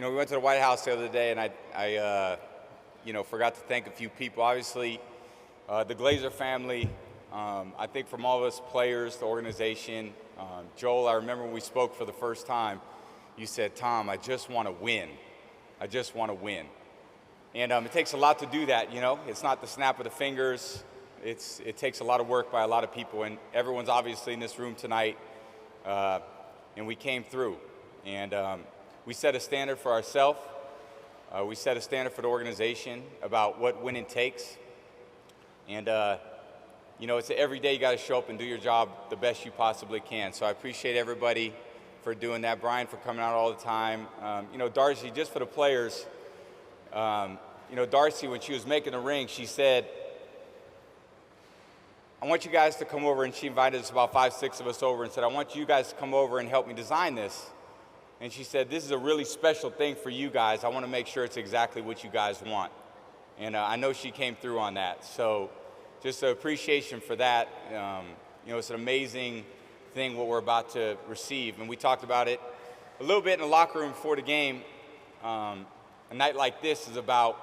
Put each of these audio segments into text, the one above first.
we went to the White House the other day, and forgot to thank a few people. Obviously, the Glazer family. I think from all of us players, the organization. Joel, I remember when we spoke for the first time, you said, "Tom, I just want to win. I just want to win." And it takes a lot to do that. It's not the snap of the fingers. It takes a lot of work by a lot of people, and everyone's obviously in this room tonight. And we came through, and we set a standard for ourselves. We set a standard for the organization about what winning takes. And it's every day you got to show up and do your job the best you possibly can. So I appreciate everybody for doing that. Brian for coming out all the time. Darcy, just for the players. Darcy, when she was making the ring, she said, "I want you guys to come over," and she invited us about 5, 6 of us over and said, "I want you guys to come over and help me design this." And she said, "This is a really special thing for you guys. I want to make sure it's exactly what you guys want." And I know she came through on that. So just an appreciation for that. It's an amazing thing what we're about to receive. And we talked about it a little bit in the locker room before the game. A night like this is about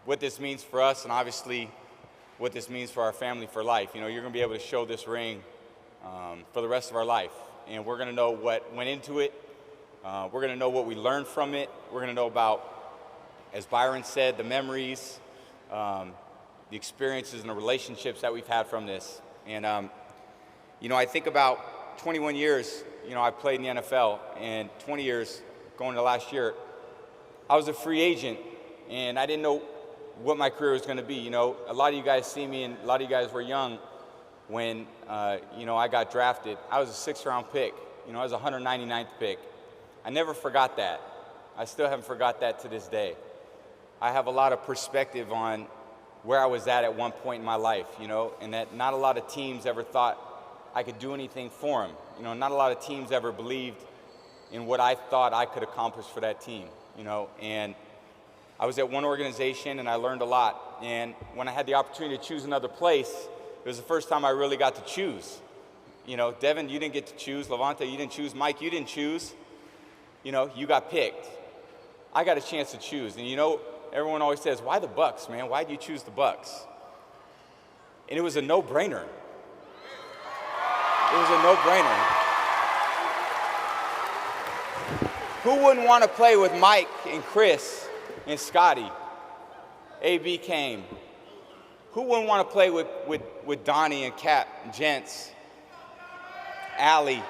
what this means for us, and obviously what this means for our family for life. You're going to be able to show this ring for the rest of our life. And we're going to know what went into it. We're going to know what we learned from it. We're going to know about, as Byron said, the memories, the experiences and the relationships that we've had from this. And, I think about 21 years, I played in the NFL, and 20 years going to last year, I was a free agent, and I didn't know what my career was going to be. A lot of you guys see me, and a lot of you guys were young when, I got drafted. I was a 6th-round pick. I was a 199th pick. I never forgot that. I still haven't forgot that to this day. I have a lot of perspective on where I was at one point in my life, and that not a lot of teams ever thought I could do anything for them. Not a lot of teams ever believed in what I thought I could accomplish for that team, and I was at one organization and I learned a lot. And when I had the opportunity to choose another place, it was the first time I really got to choose. Devin, you didn't get to choose. Levante, you didn't choose. Mike, you didn't choose. You got picked. I got a chance to choose. And everyone always says, "Why the Bucs, man? Why did you choose the Bucs?" And it was a no-brainer. It was a no-brainer. Who wouldn't want to play with Mike and Chris and Scotty? AB came. Who wouldn't want to play with Donnie and Cap and Gents? Allie.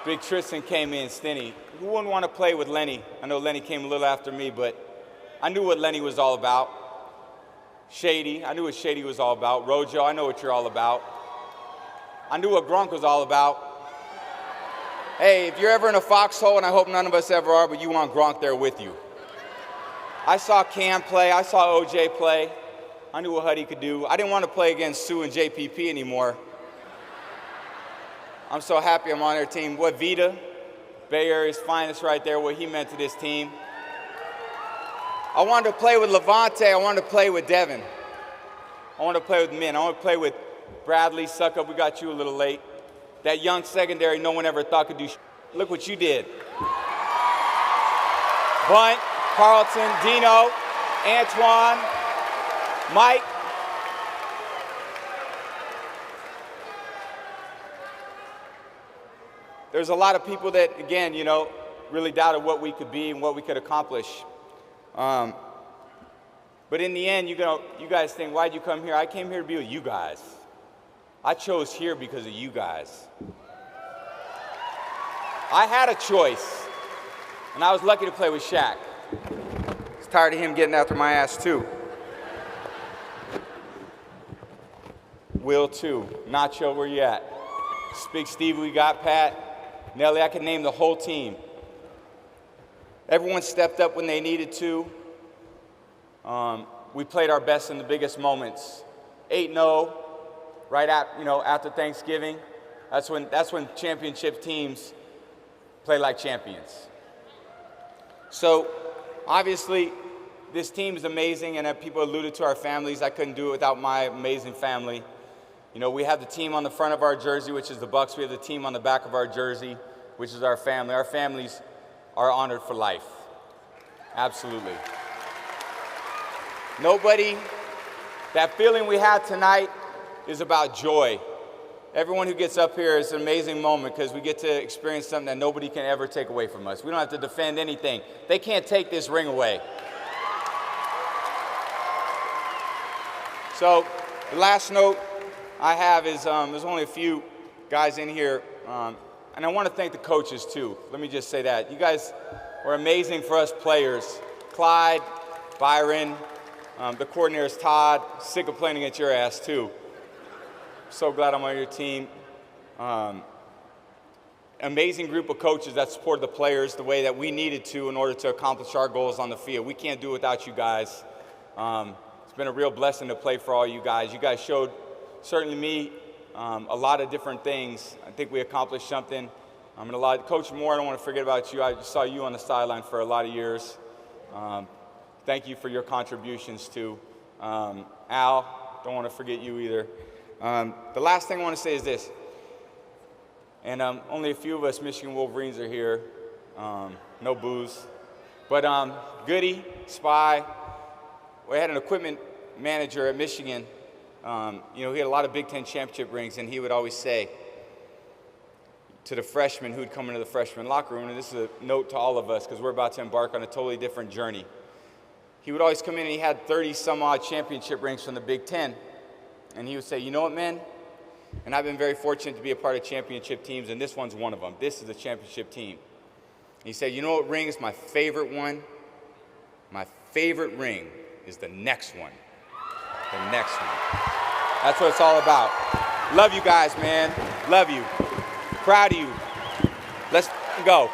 Big Tristan came in, Stinny. Who wouldn't want to play with Lenny? I know Lenny came a little after me, but I knew what Lenny was all about. Shady, I knew what Shady was all about. Rojo, I know what you're all about. I knew what Gronk was all about. Hey, if you're ever in a foxhole, and I hope none of us ever are, but you want Gronk there with you. I saw Cam play. I saw OJ play. I knew what Huddy could do. I didn't want to play against Sue and JPP anymore. I'm so happy I'm on their team. What Vita, Bay Area's finest right there, what he meant to this team. I wanted to play with Levante. I wanted to play with Devin. I wanted to play with Min. I want to play with Bradley, Suckup. We got you a little late. That young secondary no one ever thought could do. Look what you did. Bunt, Carlton, Dino, Antoine, Mike. There's a lot of people that, again, really doubted what we could be and what we could accomplish. But in the end, you guys think, why'd you come here? I came here to be with you guys. I chose here because of you guys. I had a choice, and I was lucky to play with Shaq. I was tired of him getting after my ass, too. Will, too. Nacho, where you at? Big Steve, we got Pat. Nelly, I can name the whole team. Everyone stepped up when they needed to. We played our best in the biggest moments. 8-0, right after Thanksgiving. That's when championship teams play like champions. So, obviously, this team is amazing, and people alluded to our families. I couldn't do it without my amazing family. We have the team on the front of our jersey, which is the Bucs. We have the team on the back of our jersey, which is our family. Our families are honored for life. Absolutely. Nobody, that feeling we had tonight is about joy. Everyone who gets up here is an amazing moment because we get to experience something that nobody can ever take away from us. We don't have to defend anything. They can't take this ring away. So the last note I have is there's only a few guys in here, and I want to thank the coaches too. Let me just say that. You guys were amazing for us players. Clyde, Byron, the coordinators, Todd, sick of playing against your ass too. So glad I'm on your team. Amazing group of coaches that supported the players the way that we needed to in order to accomplish our goals on the field. We can't do it without you guys. It's been a real blessing to play for all you guys. You guys showed, certainly me, a lot of different things. I think we accomplished something. Coach Moore, I don't want to forget about you. I just saw you on the sideline for a lot of years. Thank you for your contributions too. Al, don't want to forget you either. The last thing I want to say is this, and only a few of us Michigan Wolverines are here, no booze, but Goody, Spy, we had an equipment manager at Michigan, he had a lot of Big Ten championship rings, and he would always say to the freshmen who'd come into the freshman locker room, and this is a note to all of us because we're about to embark on a totally different journey. He would always come in and he had 30 some odd championship rings from the Big Ten. And he would say, you know what, man? And I've been very fortunate to be a part of championship teams, and this one's one of them. This is a championship team. And he said, you know what ring is my favorite one? My favorite ring is the next one. The next one. That's what it's all about. Love you guys, man. Love you. Proud of you. Let's go.